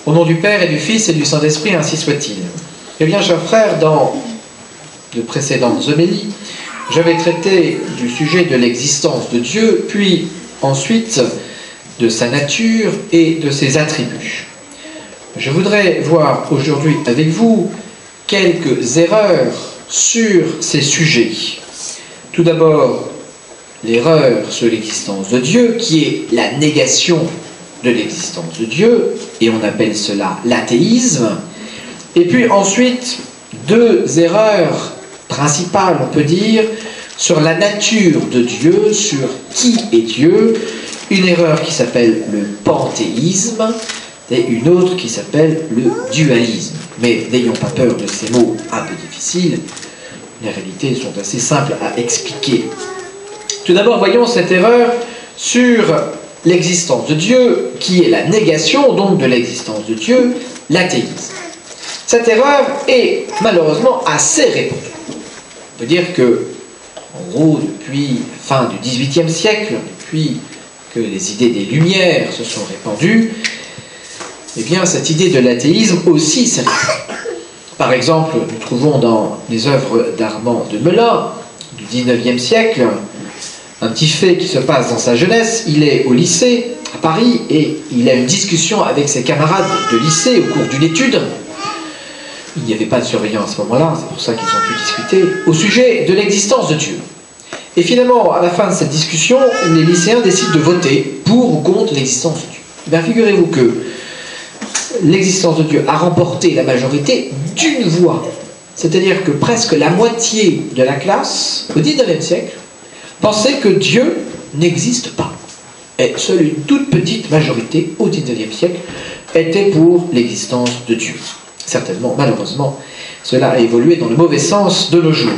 Au nom du Père et du Fils et du Saint-Esprit, ainsi soit-il. Eh bien, chers frères, dans de précédentes homélies, j'avais traité du sujet de l'existence de Dieu, puis ensuite de sa nature et de ses attributs. Je voudrais voir aujourd'hui avec vous quelques erreurs sur ces sujets. Tout d'abord, l'erreur sur l'existence de Dieu, qui est la négation de l'existence de Dieu, et on appelle cela l'athéisme. Et puis ensuite, deux erreurs principales, on peut dire, sur la nature de Dieu, sur qui est Dieu, une erreur qui s'appelle le panthéisme, et une autre qui s'appelle le dualisme. Mais n'ayons pas peur de ces mots un peu difficiles, les réalités sont assez simples à expliquer. Tout d'abord, voyons cette erreur sur l'existence de Dieu, qui est la négation donc de l'existence de Dieu, l'athéisme. Cette erreur est malheureusement assez répandue. On peut dire que, en gros, depuis la fin du XVIIIe siècle, depuis que les idées des Lumières se sont répandues, eh bien, cette idée de l'athéisme aussi s'est répandue. Par exemple, nous trouvons dans les œuvres d'Armand de Melun, du XIXe siècle, un petit fait qui se passe dans sa jeunesse. Il est au lycée, à Paris, et il a une discussion avec ses camarades de lycée au cours d'une étude. Il n'y avait pas de surveillant à ce moment-là, c'est pour ça qu'ils ont pu discuter, au sujet de l'existence de Dieu. Et finalement, à la fin de cette discussion, les lycéens décident de voter pour ou contre l'existence de Dieu. Eh bien, figurez-vous que l'existence de Dieu a remporté la majorité d'une voix. C'est-à-dire que presque la moitié de la classe, au XIXe siècle, pensait que Dieu n'existe pas. Et seule une toute petite majorité, au XIXe siècle, était pour l'existence de Dieu. Certainement, malheureusement, cela a évolué dans le mauvais sens de nos jours.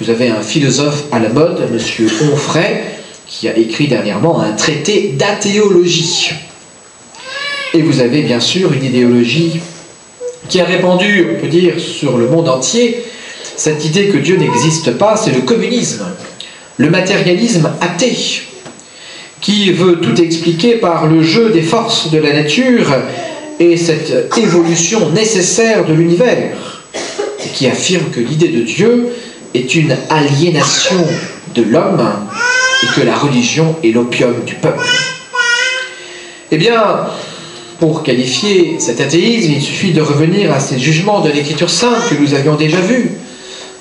Vous avez un philosophe à la mode, M. Onfray, qui a écrit dernièrement un traité d'athéologie. Et vous avez bien sûr une idéologie qui a répandu, on peut dire, sur le monde entier, cette idée que Dieu n'existe pas, c'est le communisme, le matérialisme athée, qui veut tout expliquer par le jeu des forces de la nature et cette évolution nécessaire de l'univers, et qui affirme que l'idée de Dieu est une aliénation de l'homme et que la religion est l'opium du peuple. Eh bien, pour qualifier cet athéisme, il suffit de revenir à ces jugements de l'Écriture sainte que nous avions déjà vus.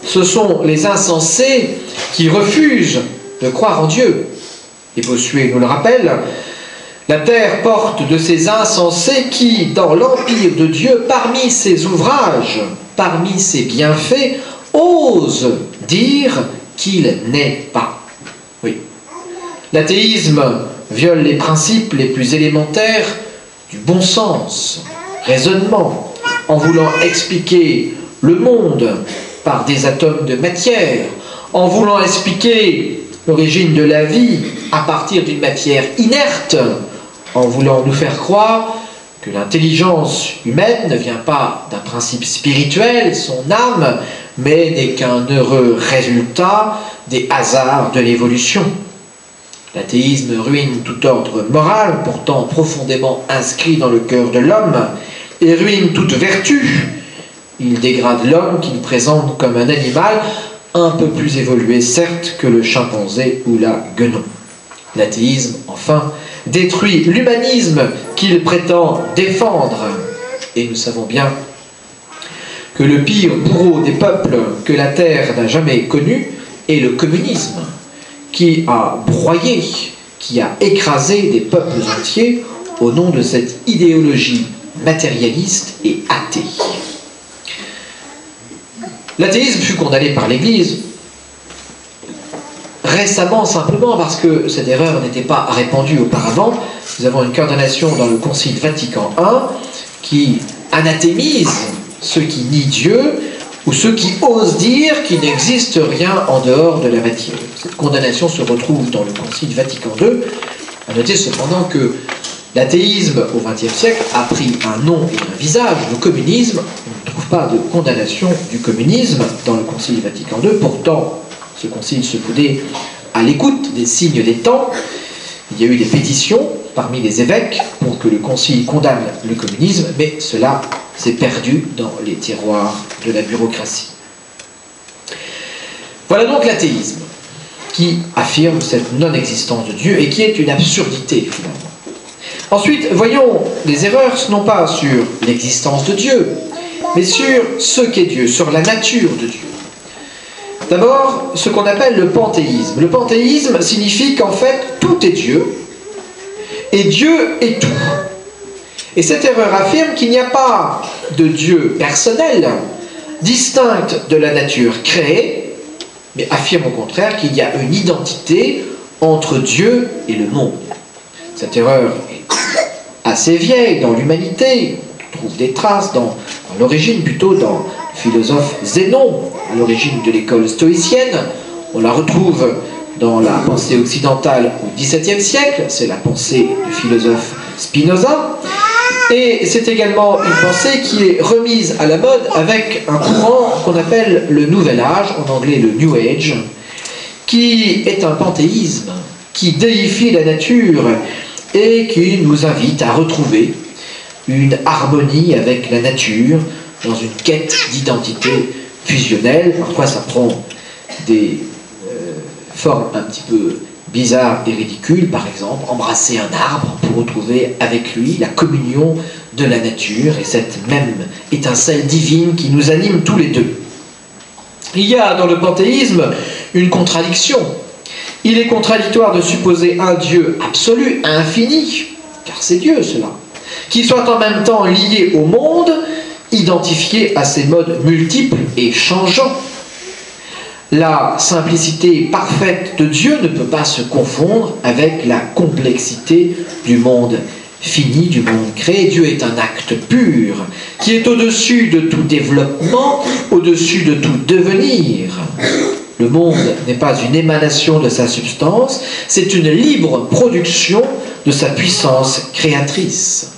Ce sont les insensés qui refusent de croire en Dieu. Et Bossuet nous le rappelle, la terre porte de ces insensés qui, dans l'empire de Dieu, parmi ses ouvrages, parmi ses bienfaits, osent dire qu'il n'est pas. Oui. L'athéisme viole les principes les plus élémentaires du bon sens, raisonnement, en voulant expliquer le monde par des atomes de matière, en voulant expliquer l'origine de la vie à partir d'une matière inerte, en voulant nous faire croire que l'intelligence humaine ne vient pas d'un principe spirituel, son âme, mais n'est qu'un heureux résultat des hasards de l'évolution. L'athéisme ruine tout ordre moral, pourtant profondément inscrit dans le cœur de l'homme, et ruine toute vertu. Il dégrade l'homme qu'il présente comme un animal un peu plus évolué, certes, que le chimpanzé ou la guenon. L'athéisme, enfin, détruit l'humanisme qu'il prétend défendre. Et nous savons bien que le pire bourreau des peuples que la Terre n'a jamais connu est le communisme, qui a broyé, qui a écrasé des peuples entiers au nom de cette idéologie matérialiste et athée. L'athéisme fut condamné par l'Église récemment, simplement parce que cette erreur n'était pas répandue auparavant. Nous avons une condamnation dans le Concile Vatican I qui anathémise ceux qui nient Dieu ou ceux qui osent dire qu'il n'existe rien en dehors de la matière. Cette condamnation se retrouve dans le Concile Vatican II. À noter cependant que l'athéisme au XXe siècle a pris un nom et un visage, le communisme. On ne trouve pas de condamnation du communisme dans le Concile Vatican II. Pourtant, ce concile se voulait à l'écoute des signes des temps. Il y a eu des pétitions parmi les évêques pour que le concile condamne le communisme, mais cela s'est perdu dans les tiroirs de la bureaucratie. Voilà donc l'athéisme, qui affirme cette non-existence de Dieu et qui est une absurdité finalement. Ensuite, voyons les erreurs non pas sur l'existence de Dieu, mais sur ce qu'est Dieu, sur la nature de Dieu. D'abord, ce qu'on appelle le panthéisme. Le panthéisme signifie qu'en fait, tout est Dieu, et Dieu est tout. Et cette erreur affirme qu'il n'y a pas de Dieu personnel, distinct de la nature créée, mais affirme au contraire qu'il y a une identité entre Dieu et le monde. Cette erreur est assez vieille dans l'humanité. On trouve des traces dans l'origine, plutôt dans le philosophe Zénon, à l'origine de l'école stoïcienne. On la retrouve dans la pensée occidentale au XVIIe siècle, c'est la pensée du philosophe Spinoza. Et c'est également une pensée qui est remise à la mode avec un courant qu'on appelle le Nouvel Âge, en anglais le New Age, qui est un panthéisme, qui déifie la nature et qui nous invite à retrouver une harmonie avec la nature dans une quête d'identité fusionnelle. Parfois ça prend des formes un petit peu bizarres et ridicules, par exemple embrasser un arbre pour retrouver avec lui la communion de la nature et cette même étincelle divine qui nous anime tous les deux. Il y a dans le panthéisme une contradiction. Il est contradictoire de supposer un Dieu absolu, infini, car c'est Dieu cela, qui soit en même temps lié au monde, identifié à ses modes multiples et changeants. La simplicité parfaite de Dieu ne peut pas se confondre avec la complexité du monde fini, du monde créé. Dieu est un acte pur, qui est au-dessus de tout développement, au-dessus de tout devenir. Le monde n'est pas une émanation de sa substance, c'est une libre production de sa puissance créatrice.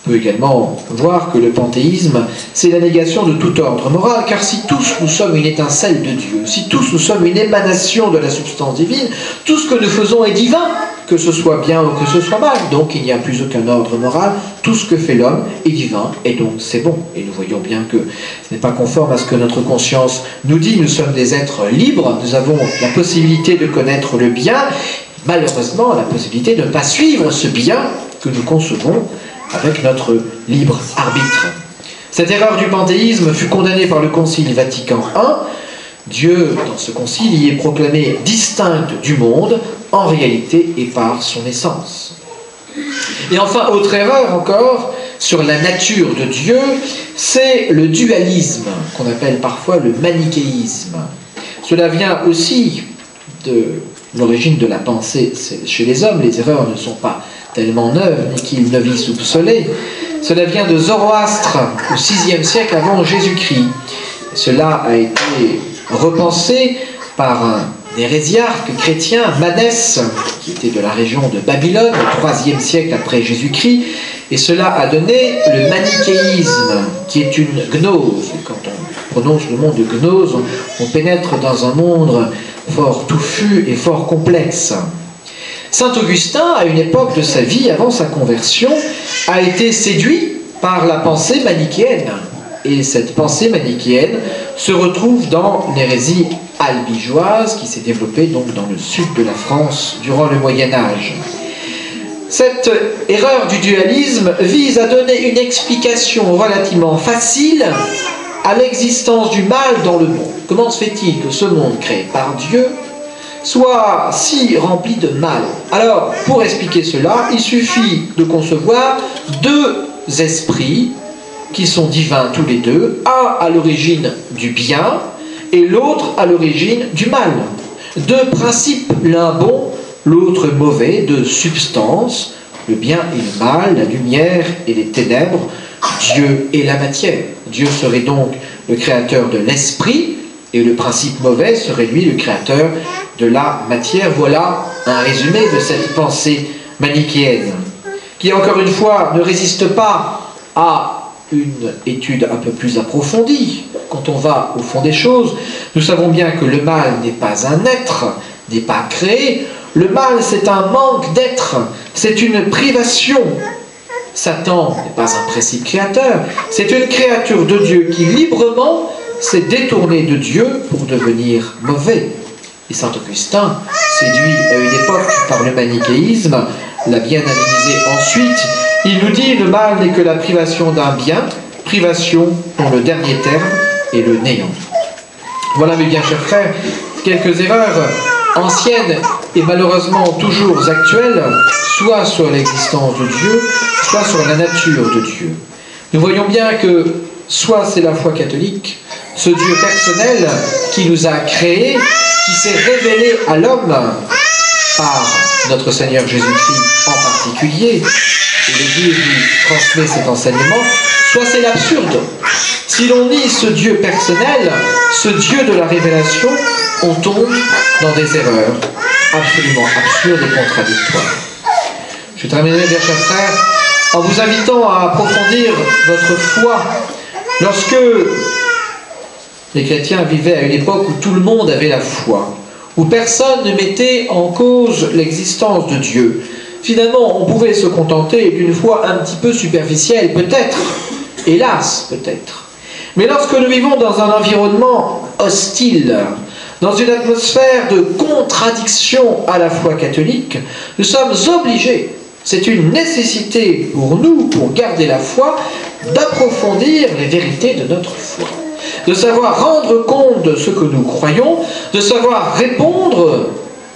On peut également voir que le panthéisme, c'est la négation de tout ordre moral, car si tous nous sommes une étincelle de Dieu, si tous nous sommes une émanation de la substance divine, tout ce que nous faisons est divin, que ce soit bien ou que ce soit mal, donc il n'y a plus aucun ordre moral, tout ce que fait l'homme est divin, et donc c'est bon. Et nous voyons bien que ce n'est pas conforme à ce que notre conscience nous dit, nous sommes des êtres libres, nous avons la possibilité de connaître le bien, malheureusement la possibilité de ne pas suivre ce bien que nous concevons avec notre libre arbitre. Cette erreur du panthéisme fut condamnée par le Concile Vatican I. Dieu, dans ce concile, y est proclamé distinct du monde, en réalité et par son essence. Et enfin, autre erreur encore, sur la nature de Dieu, c'est le dualisme, qu'on appelle parfois le manichéisme. Cela vient aussi de l'origine de la pensée chez les hommes. Les erreurs ne sont pas tellement neuves, ni qu'il ne vit sous le soleil. Cela vient de Zoroastre, au VIe siècle avant Jésus-Christ. Cela a été repensé par un hérésiarque chrétien, Manès, qui était de la région de Babylone, au IIIe siècle après Jésus-Christ, et cela a donné le manichéisme, qui est une gnose. Et quand on prononce le mot de gnose, on pénètre dans un monde fort touffu et fort complexe. Saint Augustin, à une époque de sa vie, avant sa conversion, a été séduit par la pensée manichéenne. Et cette pensée manichéenne se retrouve dans l'hérésie albigeoise qui s'est développée donc dans le sud de la France durant le Moyen-Âge. Cette erreur du dualisme vise à donner une explication relativement facile à l'existence du mal dans le monde. Comment se fait-il que ce monde créé par Dieu soit si rempli de mal? Alors, pour expliquer cela, il suffit de concevoir deux esprits qui sont divins tous les deux, un à l'origine du bien et l'autre à l'origine du mal. Deux principes, l'un bon, l'autre mauvais, de substance, le bien et le mal, la lumière et les ténèbres, Dieu et la matière. Dieu serait donc le créateur de l'esprit, et le principe mauvais serait lui le créateur de la matière. Voilà un résumé de cette pensée manichéenne, qui encore une fois ne résiste pas à une étude un peu plus approfondie. Quand on va au fond des choses, nous savons bien que le mal n'est pas un être, n'est pas créé. Le mal, c'est un manque d'être, c'est une privation. Satan n'est pas un principe créateur, c'est une créature de Dieu qui librement s'est détournée de Dieu pour devenir mauvais. Et saint Augustin, séduit à une époque par le manichéisme, l'a bien analysé ensuite. Il nous dit: le mal n'est que la privation d'un bien, privation dont le dernier terme est le néant. Voilà, mes bien chers frères, quelques erreurs anciennes et malheureusement toujours actuelles, soit sur l'existence de Dieu, soit sur la nature de Dieu. Nous voyons bien que soit c'est la foi catholique, ce Dieu personnel qui nous a créés, qui s'est révélé à l'homme par notre Seigneur Jésus-Christ en particulier, et l'Église lui transmet cet enseignement, soit c'est l'absurde. Si l'on nie ce Dieu personnel, ce Dieu de la révélation, on tombe dans des erreurs absolument absurdes et contradictoires. Je terminerai, bien chers frères, en vous invitant à approfondir votre foi. Lorsque les chrétiens vivaient à une époque où tout le monde avait la foi, où personne ne mettait en cause l'existence de Dieu, finalement, on pouvait se contenter d'une foi un petit peu superficielle, peut-être, hélas, peut-être. Mais lorsque nous vivons dans un environnement hostile, dans une atmosphère de contradiction à la foi catholique, nous sommes obligés, c'est une nécessité pour nous, pour garder la foi, d'approfondir les vérités de notre foi, de savoir rendre compte de ce que nous croyons, de savoir répondre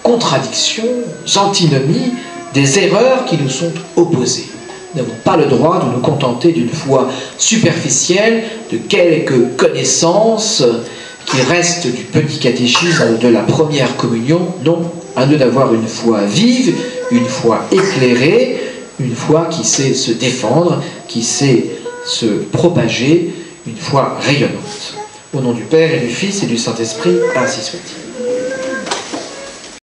aux contradictions, aux antinomies, des erreurs qui nous sont opposées. Nous n'avons pas le droit de nous contenter d'une foi superficielle, de quelques connaissances qui restent du petit catéchisme de la première communion. Non, à nous d'avoir une foi vive, une foi éclairée, une foi qui sait se défendre, qui sait se propager, une foi rayonnante. Au nom du Père et du Fils et du Saint-Esprit, ainsi soit-il.